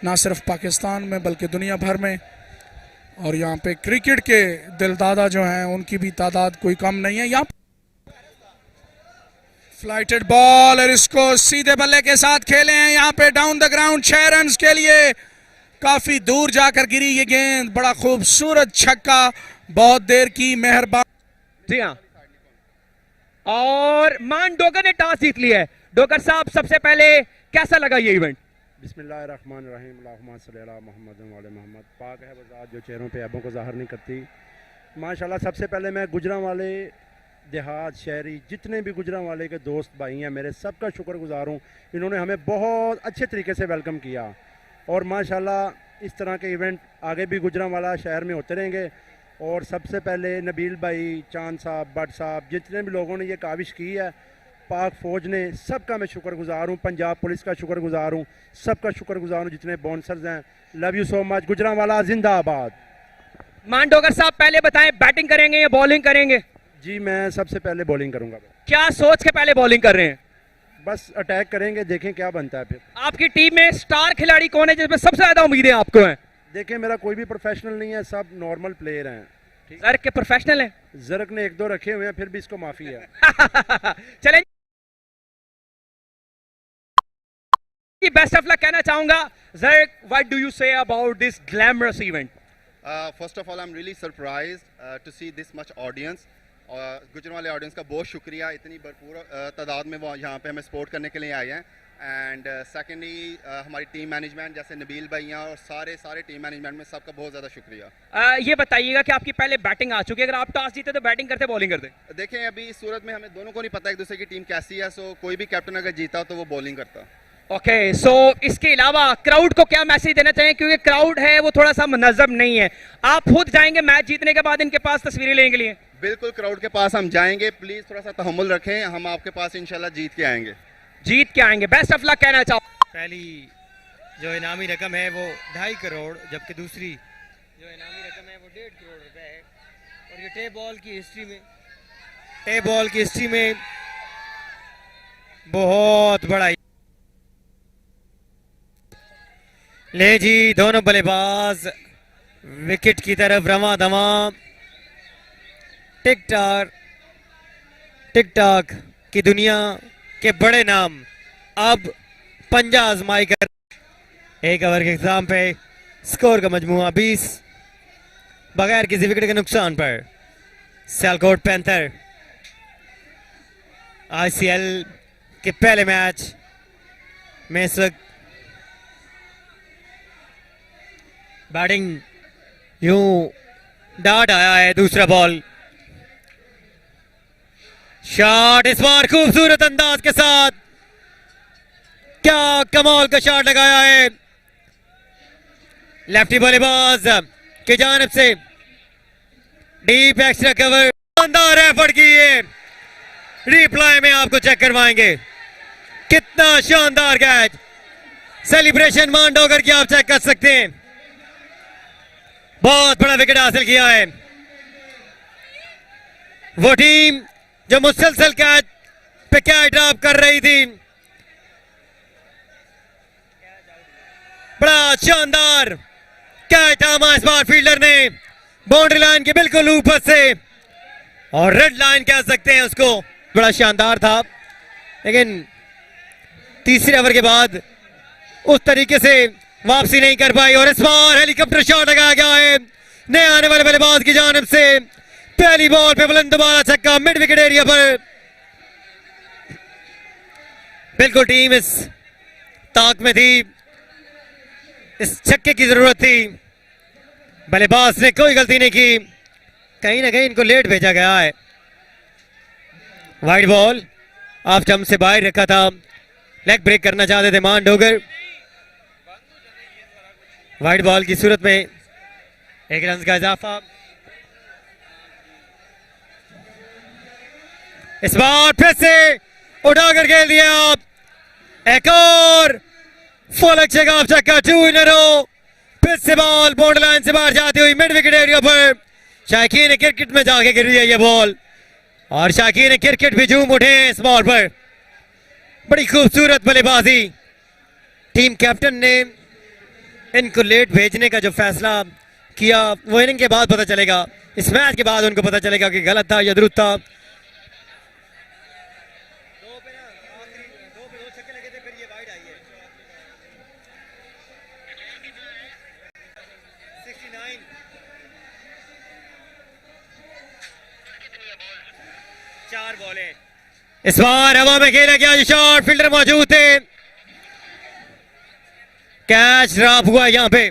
ना सिर्फ पाकिस्तान में बल्कि दुनिया भर में। और यहाँ पे क्रिकेट के दिलदादा जो हैं उनकी भी तादाद कोई कम नहीं है। यहाँ फ्लाइटेड बॉल और इसको सीधे बल्ले के साथ खेले हैं यहाँ पे डाउन द ग्राउंड 6 रन के लिए। काफी दूर जाकर गिरी ये गेंद, बड़ा खूबसूरत छक्का, बहुत देर की मेहरबानी। जी हाँ, और मान डोगर ने टॉस जीत लिया है। डोगर साहब, सबसे पहले कैसा लगा ये इवेंट? बिस्मिल्लाहिर्रहमानिर्रहीम, अल्लाहुम्मा सल्ली अला मुहम्मद व अला मुहम्मद। पाक है वो ज़ात जो चेहरों पे ऐबों को ज़ाहिर नहीं करती। माशाल्लाह, सबसे पहले मैं गुजरांवाले देहात शहरी जितने भी गुजरांवाले के दोस्त भाई हैं मेरे, सबका शुक्रगुजार हूँ। इन्होंने हमें बहुत अच्छे तरीके से वेलकम किया और माशाल्लाह इस तरह के इवेंट आगे भी गुजरांवाला शहर में होते रहेंगे। और सबसे पहले नबील भाई, चांद साहब, भट्ट साहब, जितने भी लोगों ने ये काविश की है, पाक फ़ौज ने, सबका मैं शुक्रगुजार हूँ। पंजाब पुलिस का शुक्रगुजार हूँ, सबका शुक्रगुजार हूँ जितने स्पॉन्सर्स हैं। Love you so much. Gujranwala जिंदाबाद। मान डोगर साहब, पहले बताएं बैटिंग करेंगे या बॉलिंग करेंगे? जी, मैं सबसे पहले बॉलिंग करूँगा। क्या सोच के पहले बॉलिंग कर रहे हैं? बस अटैक करेंगे, देखें क्या बनता है फिर। आपकी टीम में स्टार खिलाड़ी कौन है जिसमें सबसे ज्यादा उम्मीदें आपको हैं? देखें, मेरा कोई भी प्रोफेशनल नहीं है, सब नॉर्मल प्लेयर हैं। जर्क के प्रोफेशनल हैं? जर्क ने 1-2 रखे हुए हैं, फिर भी इसको माफी है। चलें, बेस्ट ऑफ लक कहना चाहूंगा। जर्क, what do you say about this glamorous event? First of all I am really surprised to see this much audience. और गुजरांवाले ऑडियंस का बहुत शुक्रिया, इतनी भरपूर तादाद में वो यहाँ पे हमें सपोर्ट करने के लिए आए हैं। एंड सेकेंडली हमारी टीम मैनेजमेंट जैसे नबील भाई हैं और सारे टीम मैनेजमेंट में सबका बहुत ज़्यादा शुक्रिया। ये बताइएगा कि आपकी पहले बैटिंग आ चुकी है, अगर आप टॉस जीते तो बैटिंग करते बॉलिंग करते? देखें, अभी इस सूरत में हमें दोनों को नहीं पता एक दूसरे की टीम कैसी है, सो कोई भी कैप्टन अगर जीता तो वो बॉलिंग करता। ओके, सो इसके अलावा क्राउड को क्या मैसेज देना चाहिए, क्योंकि क्राउड है वो थोड़ा सा मुनज़्ज़म नहीं है। आप खुद जाएंगे मैच जीतने के बाद इनके पास तस्वीरें लेने के लिए? बिल्कुल, क्राउड के पास हम जाएंगे, प्लीज़ थोड़ा सा तहम्मुल रखें, हम आपके पास इंशाल्लाह जीत के आएंगे। जीत के आएंगे। बेस्ट ऑफ लक कहना चाहूँ। पहली जो इनामी रकम है वो 2.5 करोड़, जबकि दूसरी जो इनामी रकम है वो 1.5 करोड़ रुपए है। और ये टेप बॉल की हिस्ट्री में बहुत बड़ा। ले जी, दोनों बल्लेबाज विकेट की तरफ रवा दवा। टिक टाक की दुनिया के बड़े नाम अब पंजा आजमाई कर। एक ओवर के एग्जाम पे स्कोर का मजमुआ 20 बगैर किसी विकेट के नुकसान पर सियालकोट पैंथर आईसीएल के पहले मैच में इस वक्त बैटिंग यूं डाट आया है। दूसरा बॉल, शॉट इस बार खूबसूरत अंदाज के साथ, क्या कमाल का शॉट लगाया है लेफ्टी बल्लेबाज की जानिब से। डीप एक्स्ट्रा कवर, शानदार एफर्ट की है। रिप्लाई में आपको चेक करवाएंगे कितना शानदार कैच। सेलिब्रेशन मान डोगर की आप चेक कर सकते हैं। बहुत बड़ा विकेट हासिल किया है वो टीम जो मुसलसल कैच पे कैच ड्रॉप कर रही थी। बड़ा शानदार कैच थामा इस बार फील्डर ने बाउंड्री लाइन के बिल्कुल ऊपर से, और रेड लाइन कह सकते हैं उसको। बड़ा शानदार था, लेकिन तीसरे ओवर के बाद उस तरीके से वापसी नहीं कर पाई। और इस बार हेलीकॉप्टर शॉट लगाया गया है नए आने वाले बल्लेबाज की जानिब से। पहली बॉल पे बुलंद दोबारा छक्का मिड विकेट एरिया पर। बिल्कुल टीम इस ताक में थी, इस छक्के की जरूरत थी। बल्लेबाज ने कोई गलती नहीं की, कहीं ना कहीं इनको लेट भेजा गया है। वाइड बॉल ऑफ जंप से बाहर रखा था, लेग ब्रेक करना चाहते थे मान डोगर। वाइड बॉल की सूरत में 1 रन का इजाफा। इस बार फिर से उठाकर खेल दिया आप, एक और फुल छक्का छक्का 2 इन अ रो। फिर से बॉल बाउंड्री लाइन से बाहर जाती हुई मिड विकेट एरिया पर। शायकीन क्रिकेट में जाके गिर रही है ये बॉल, और शायकीन क्रिकेट भी झूम उठे इस बॉल पर। बड़ी खूबसूरत बल्लेबाजी टीम कैप्टन ने इनको लेट भेजने का जो फैसला किया वो इनिंग के बाद पता चलेगा, इस मैच के बाद उनको पता चलेगा कि गलत था या दुरुस्त था। इस बार हवा में खेला गया शॉट, फील्डर मौजूद थे, कैच ड्रॉप हुआ यहां पे।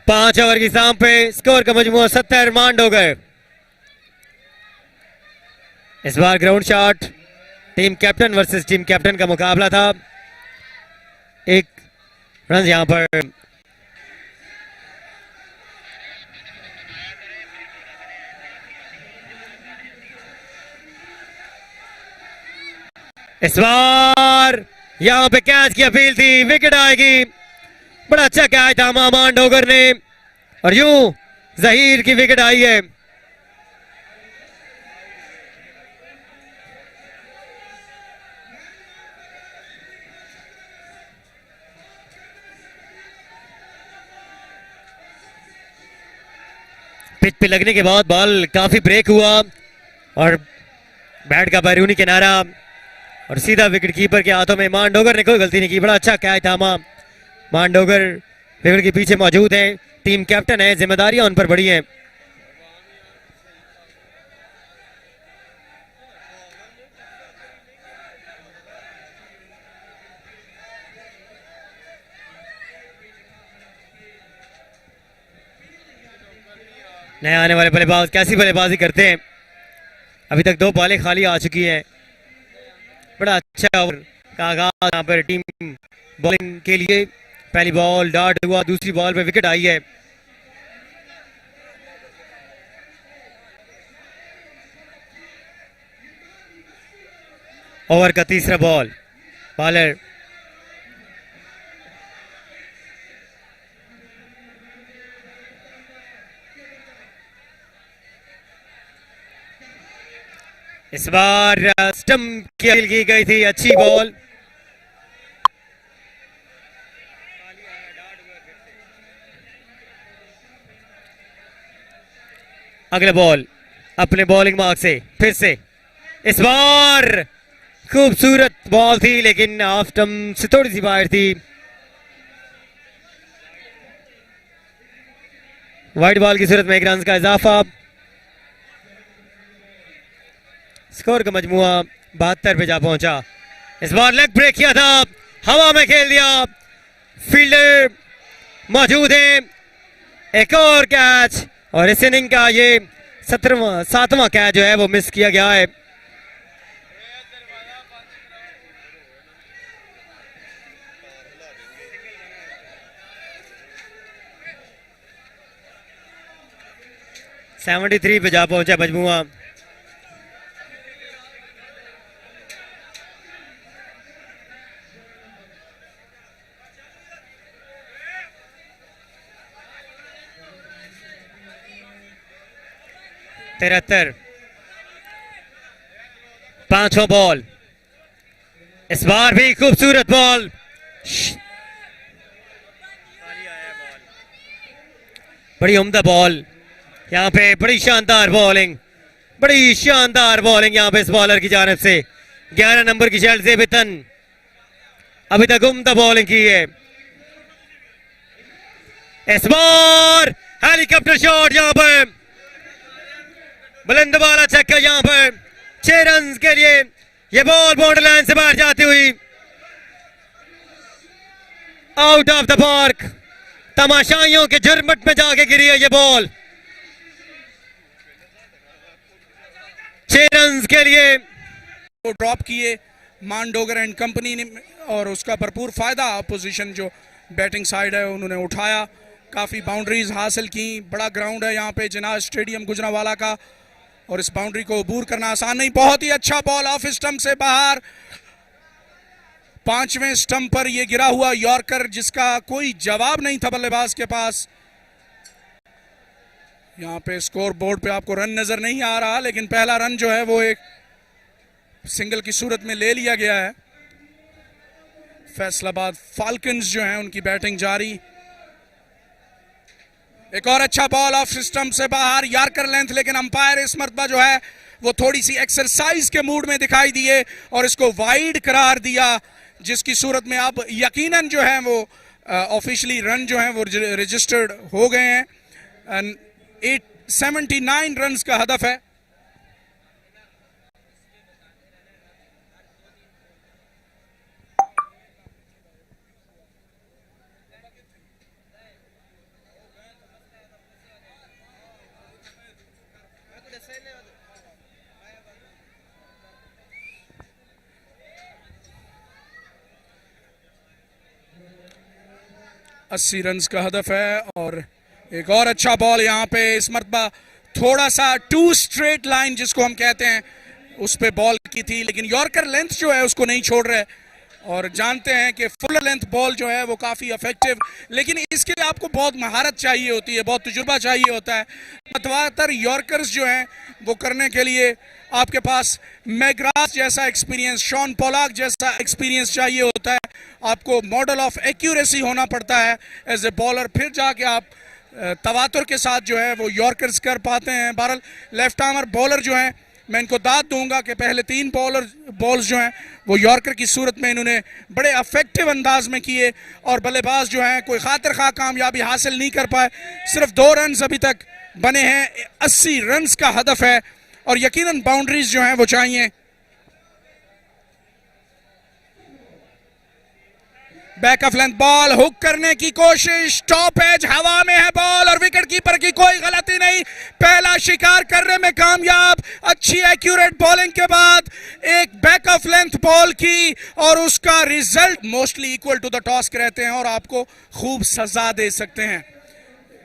पांच ओवर की शाम पे स्कोर का मजमूआ 70 मांड हो गए। इस बार ground shot team captain versus team captain का मुकाबला था। एक रन यहां पर इस बार यहां पे कैच की अपील थी, विकेट आएगी। बड़ा अच्छा कैच था मामान डोगर ने और यूं जहीर की विकेट आई है। पिच पे लगने के बाद बॉल काफी ब्रेक हुआ और बैट का बैरूनी किनारा और सीधा विकेट कीपर के हाथों में। मांडोगर ने कोई गलती नहीं की, बड़ा अच्छा कैच था। मांडोगर विकेट के पीछे मौजूद है, टीम कैप्टन है, जिम्मेदारियां उन पर बड़ी हैं। नए आने वाले बल्लेबाज कैसी बल्लेबाजी करते हैं। अभी तक 2 बॉलें खाली आ चुकी हैं। बड़ा अच्छा ओवर का आगाज यहाँ पर टीम बॉलिंग के लिए। पहली बॉल डॉट हुआ, दूसरी बॉल पे विकेट आई है। ओवर का तीसरा बॉल, बॉलर इस बार स्टंप की गई थी, अच्छी बॉल। अगला बॉल अपने बॉलिंग मार्क से फिर से, इस बार खूबसूरत बॉल थी लेकिन ऑफ स्टंप से थोड़ी सी बाहर थी। वाइड बॉल की सूरत में 1 रन का इजाफा। स्कोर का मजमुआ 72 पे जा पहुंचा। इस बार लेग ब्रेक किया था, हवा में खेल दिया, फील्डर मौजूद है। एक और कैच और इस इनिंग का ये 7वां कैच जो है वो मिस किया गया है। सेवेंटी 73 पे जा पहुंचा मजमुआ। तिहत्तर, 5वां बॉल, इस बार भी खूबसूरत बॉल। बड़ी उम्दा बॉल यहाँ पे, बड़ी शानदार बॉलिंग, बड़ी शानदार बॉलिंग यहाँ पे इस बॉलर की जानिब से। 11 नंबर की शर्ट ज़ेबितन अभी तक उम्दा बॉलिंग की है। इस बार हेलीकॉप्टर शॉट यहाँ पर, बुलंद वाला छक्का यहाँ पर 6 रन के लिए। ये बॉल बाउंड्री लाइन से बाहर जाती हुई आउट ऑफ द पार्क, तमाशाइयों के झुरमुट में जाके गिरी है ये बॉल। 6 रन के लिए वो ड्रॉप किए मांडोगर एंड कंपनी ने और उसका भरपूर फायदा अपोजिशन जो बैटिंग साइड है उन्होंने उठाया। काफ़ी बाउंड्रीज हासिल की। बड़ा ग्राउंड है यहाँ पे जिनाज स्टेडियम गुजरांवाला का और इस बाउंड्री को अबूर करना आसान नहीं। बहुत ही अच्छा बॉल ऑफ स्टंप से बाहर, 5वें स्टंप पर यह गिरा हुआ यॉर्कर जिसका कोई जवाब नहीं था बल्लेबाज के पास। यहां पे स्कोर बोर्ड पे आपको रन नजर नहीं आ रहा, लेकिन पहला रन जो है वो एक सिंगल की सूरत में ले लिया गया है। फैसलाबाद फाल्कन्स जो है उनकी बैटिंग जारी। एक और अच्छा बॉल ऑफ स्टंप से बाहर, यॉर्कर लेंथ, लेकिन अंपायर इस मर्तबा जो है वो थोड़ी सी एक्सरसाइज के मूड में दिखाई दिए और इसको वाइड करार दिया, जिसकी सूरत में अब यकीनन जो है वो ऑफिशियली रन जो है वो रजिस्टर्ड हो गए हैं। 79 रन का हदफ है। अस्सी रन का हदफ है और एक और अच्छा बॉल यहां पे इस मरतबा थोड़ा सा 2 स्ट्रेट लाइन जिसको हम कहते हैं उस पे बॉल की थी, लेकिन यॉर्कर लेंथ जो है उसको नहीं छोड़ रहे और जानते हैं कि फुल लेंथ बॉल जो है वो काफ़ी इफेक्टिव, लेकिन इसके लिए आपको बहुत महारत चाहिए होती है, बहुत तजुर्बा चाहिए होता है। मतवातर यॉर्कर्स जो हैं वो करने के लिए आपके पास मैग्रास जैसा एक्सपीरियंस, शॉन पोलाक जैसा एक्सपीरियंस चाहिए होता है। आपको मॉडल ऑफ एक्यूरेसी होना पड़ता है एज ए बॉलर, फिर जाके आप तवातुर के साथ जो है वो यॉर्कर्स कर पाते हैं। बहरहाल लेफ्ट आर्मर बॉलर जो हैं मैं इनको दाद दूंगा कि पहले 3 बॉल्स जो हैं वो यॉर्कर की सूरत में इन्होंने बड़े अफेक्टिव अंदाज में किए और बल्लेबाज जो हैं कोई खातिर खा कामयाबी हासिल नहीं कर पाए। सिर्फ 2 रन अभी तक बने हैं, 80 रन का हदफ है और यकीनन बाउंड्रीज जो हैं वो चाहिए। Back of length ball, hook करने की कोशिश, टॉप एज, हवा में है बॉल और विकेट कीपर की कोई गलती नहीं, पहला शिकार करने में कामयाब। अच्छी एक्यूरेट बॉलिंग के बाद एक बैक ऑफ लेंथ बॉल की और उसका result mostly equal to the toss रहते हैं और आपको खूब सजा दे सकते हैं।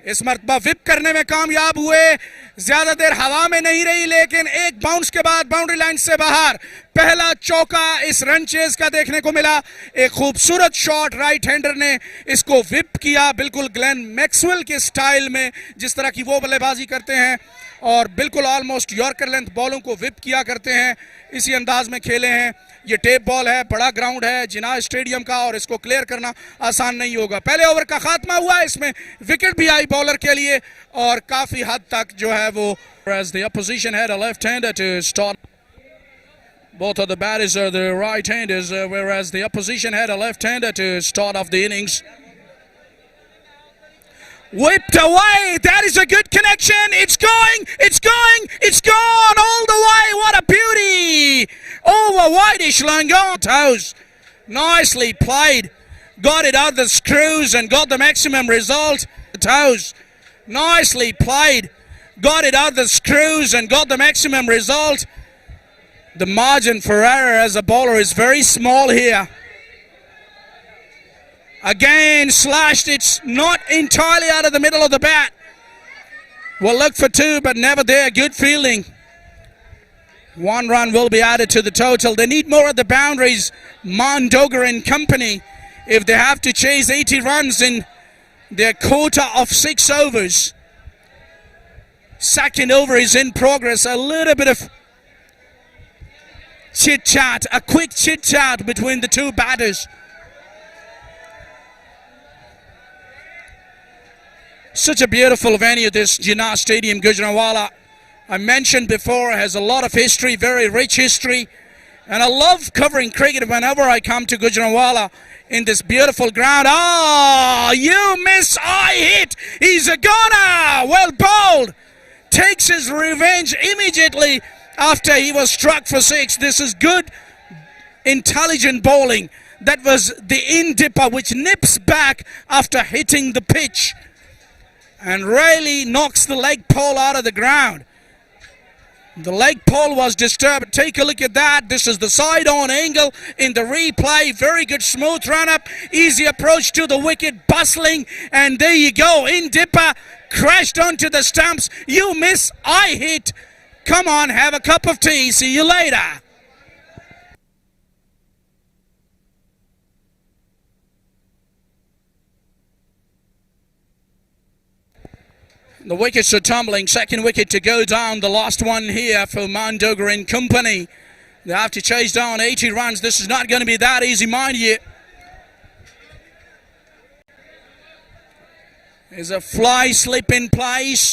इस मरतबा विप करने में कामयाब हुए, ज्यादा देर हवा में नहीं रही, लेकिन एक बाउंस के बाद बाउंड्री लाइन से बाहर पहला चौका इस रन चेज का देखने को मिला। एक खूबसूरत शॉट, राइट हैंडर ने इसको विप किया, बिल्कुल ग्लेन मैक्सवेल के स्टाइल में जिस तरह की वो बल्लेबाजी करते हैं और बिल्कुल ऑलमोस्ट यॉर्कर लेंथ बॉलों को विप किया करते हैं, इसी अंदाज में खेले हैं। ये टेप बॉल है, बड़ा ग्राउंड है जिनाह स्टेडियम का और इसको क्लियर करना आसान नहीं होगा। पहले ओवर का खात्मा हुआ, इसमें विकेट भी आई बॉलर के लिए और काफी हद तक जो है वो as the opposition had a left-hander to start. Both of the batters are the right-handers, whereas the opposition had a left-hander to start off the innings. Whipped away, that is a good connection, it's going, it's gone all the way, what a beauty! Over whitish Langon toes, nicely played, got it out of the screws and got the maximum result. Toes, nicely played, got it out of the screws and got the maximum result. The margin for error as a bowler is very small here. Again slashed, it's not entirely out of the middle of the bat. We'll look for 2 but never there, good fielding. 1 run will be added to the total. They need more at the boundaries, Mondogar and company, if they have to chase 80 runs in their quota of 6 overs. Second over is in progress, a little bit of chit-chat, a quick chit-chat between the 2 batters. Such a beautiful venue, this Jinnah Stadium, Gujranwala. I mentioned before, has a lot of history, very rich history. And I love covering cricket whenever I come to Gujranwala in this beautiful ground. Oh, you miss, I hit. He's a goner. Well bowled. Takes his revenge immediately after he was struck for 6. This is good, intelligent bowling. That was the in-dipper which nips back after hitting the pitch and really knocks the leg pole out of the ground. The leg pole was disturbed. Take a look at that. This is the side-on angle in the replay. Very good smooth run-up. Easy approach to the wicket. Bustling. And there you go. In dipper. Crashed onto the stumps. You miss. I hit. come on, have a cup of tea. See you later. The wickets are tumbling. Second wicket to go down. The last one here for Mandogar and company. They have to chase down 80 runs. This is not going to be that easy, mind you. There's a fly slip in place.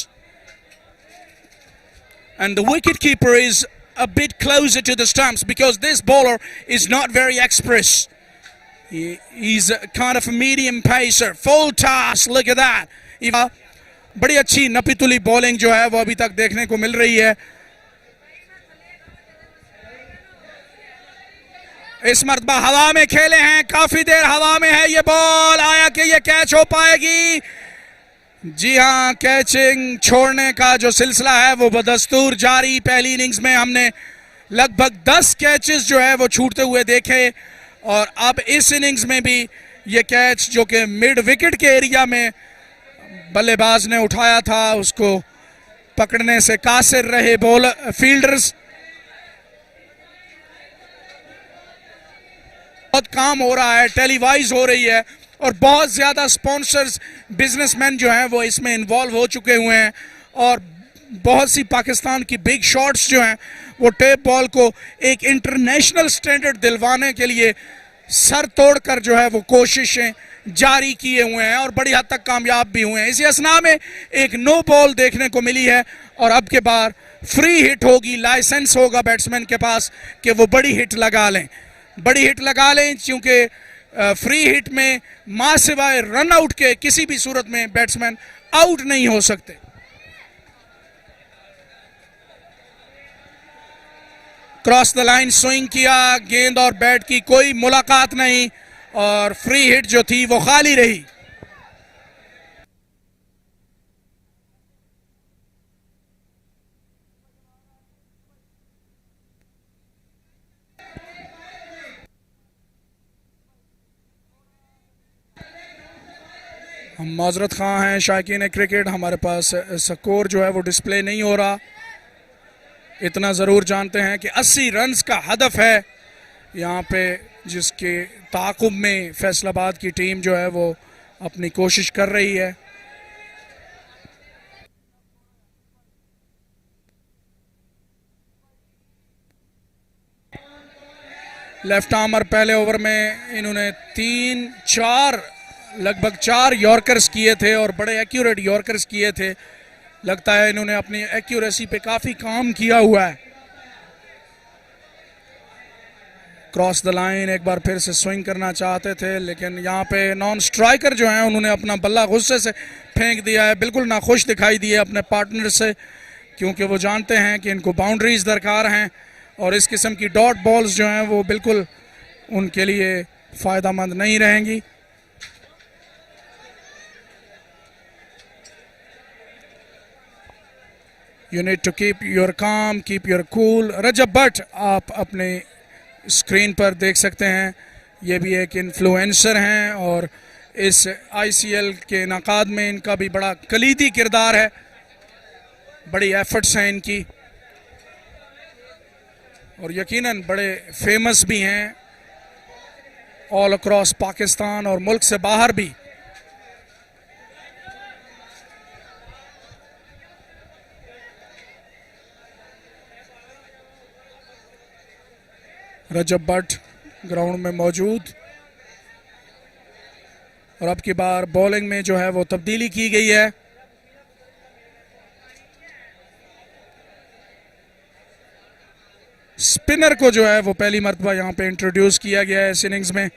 And the wicket-keeper is a bit closer to the stumps because this bowler is not very express. He's a kind of a medium pacer. Full toss, look at that. बड़ी अच्छी नपीतुली bowling जो है वो अभी तक देखने को मिल रही है. इस मर्तबा हवा में खेले हैं, काफी देर हवा में है ये बॉल. आया कि ये कैच हो पाएगी? जी हां, कैचिंग छोड़ने का जो सिलसिला है वो बदस्तूर जारी. पहली इनिंग्स में हमने लगभग 10 कैचेस जो है वो छूटते हुए देखे और अब इस इनिंग्स में भी ये कैच जो कि मिड विकेट के एरिया में बल्लेबाज ने उठाया था उसको पकड़ने से कासिर रहे बॉलर फील्डर्स. बहुत काम हो रहा है, टेलीवाइज हो रही है और बहुत ज्यादा स्पॉन्सर्स, बिजनेसमैन जो हैं वो इसमें इन्वॉल्व हो चुके हुए हैं और बहुत सी पाकिस्तान की बिग शॉट्स जो हैं वो टेप बॉल को एक इंटरनेशनल स्टैंडर्ड दिलवाने के लिए सर तोड़कर जो है वो कोशिशें जारी किए हुए हैं और बड़ी हद तक कामयाब भी हुए हैं. इसी असना में एक नो बॉल देखने को मिली है और अब के बाद फ्री हिट होगी. लाइसेंस होगा बैट्समैन के पास कि वो बड़ी हिट लगा लें, बड़ी हिट लगा लें, क्योंकि फ्री हिट में मां सिवाय रन आउट के किसी भी सूरत में बैट्समैन आउट नहीं हो सकते. क्रॉस द लाइन स्विंग किया, गेंद और बैट की कोई मुलाकात नहीं और फ्री हिट जो थी वो खाली रही. हम माजरत खां हैं शायकीन क्रिकेट, हमारे पास स्कोर जो है वो डिस्प्ले नहीं हो रहा. इतना ज़रूर जानते हैं कि 80 रन्स का हदफ है यहाँ पे, जिसके ताक़ुब में फैसलाबाद की टीम जो है वो अपनी कोशिश कर रही है. लेफ्ट आर्मर पहले ओवर में इन्होंने 3-4 लगभग 4 यॉर्कर्स किए थे और बड़े एक्यूरेट यॉर्कर्स किए थे. लगता है इन्होंने अपनी एक्यूरेसी पे काफ़ी काम किया हुआ है. क्रॉस द लाइन एक बार फिर से स्विंग करना चाहते थे लेकिन यहाँ पे नॉन स्ट्राइकर जो हैं उन्होंने अपना बल्ला गुस्से से फेंक दिया है. बिल्कुल नाखुश दिखाई दिए अपने पार्टनर से, क्योंकि वो जानते हैं कि इनको बाउंड्रीज दरकार हैं और इस किस्म की डॉट बॉल्स जो हैं वो बिल्कुल उनके लिए फ़ायदेमंद नहीं रहेंगी. You need to keep your calm, keep your cool. रजब भट्ट आप अपने स्क्रीन पर देख सकते हैं, ये भी एक इन्फ्लुएंसर हैं और इस ICL के इनाकाद में इनका भी बड़ा कलीदी किरदार है. बड़ी एफर्ट्स हैं इनकी और यकीनन बड़े फेमस भी हैं ऑल अक्रॉस पाकिस्तान और मुल्क से बाहर भी. रजब भट्ट ग्राउंड में मौजूद और अब की बार बॉलिंग में जो है वो तब्दीली की गई है. स्पिनर को जो है वो पहली मर्तबा यहाँ पे इंट्रोड्यूस किया गया है इस इनिंग्स में.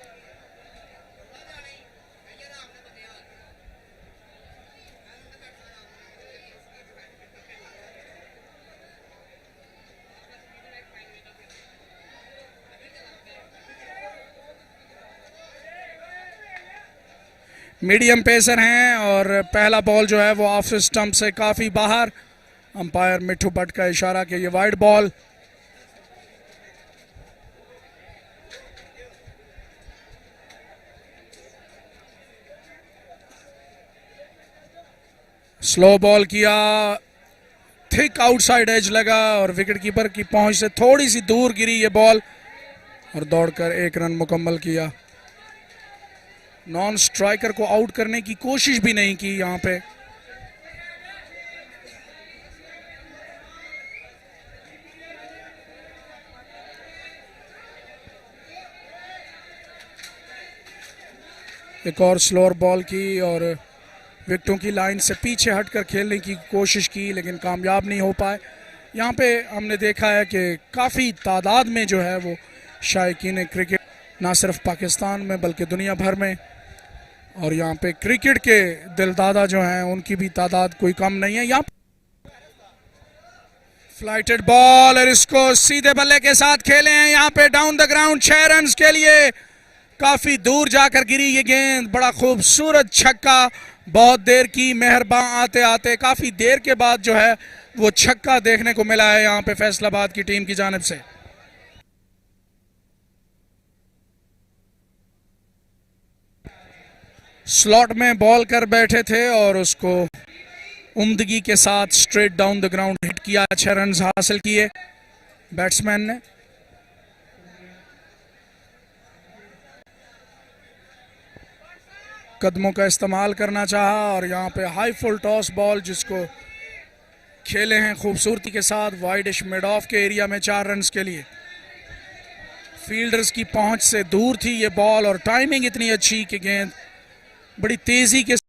मीडियम पेसर हैं और पहला बॉल जो है वो ऑफ स्टंप से काफ़ी बाहर. अंपायर मिठू भट्ट का इशारा कि ये वाइड बॉल. स्लो बॉल किया थिक आउटसाइड एज लगा और विकेट कीपर की पहुंच से थोड़ी सी दूर गिरी ये बॉल और दौड़कर 1 रन मुकम्मल किया। नॉन स्ट्राइकर को आउट करने की कोशिश भी नहीं की यहां पे। एक और स्लोअर बॉल की और विकेटों की लाइन से पीछे हटकर खेलने की कोशिश की लेकिन कामयाब नहीं हो पाए। यहाँ पे हमने देखा है कि काफ़ी तादाद में जो है वो शायकीन क्रिकेट ना सिर्फ पाकिस्तान में बल्कि दुनिया भर में, और यहाँ पे क्रिकेट के दिलदादा जो हैं उनकी भी तादाद कोई कम नहीं है। यहाँ फ्लाइटेड बॉल और इसको सीधे बल्ले के साथ खेले हैं यहाँ पे डाउन द ग्राउंड 6 रन के लिए। काफी दूर जाकर गिरी ये गेंद, बड़ा खूबसूरत छक्का। बहुत देर की मेहरबान आते आते काफी देर के बाद जो है वो छक्का देखने को मिला है यहाँ पे फैसलाबाद की टीम की जानिब से। स्लॉट में बॉल कर बैठे थे और उसको उम्दगी के साथ straight down the ground hit किया। 6 रन हासिल किए बैट्समैन ने। कदमों का इस्तेमाल करना चाहा और यहाँ पे हाई फुल टॉस बॉल जिसको खेले हैं खूबसूरती के साथ वाइडिश मिड ऑफ के एरिया में 4 रन के लिए। फील्डर्स की पहुंच से दूर थी ये बॉल और टाइमिंग इतनी अच्छी कि गेंद बड़ी तेजी के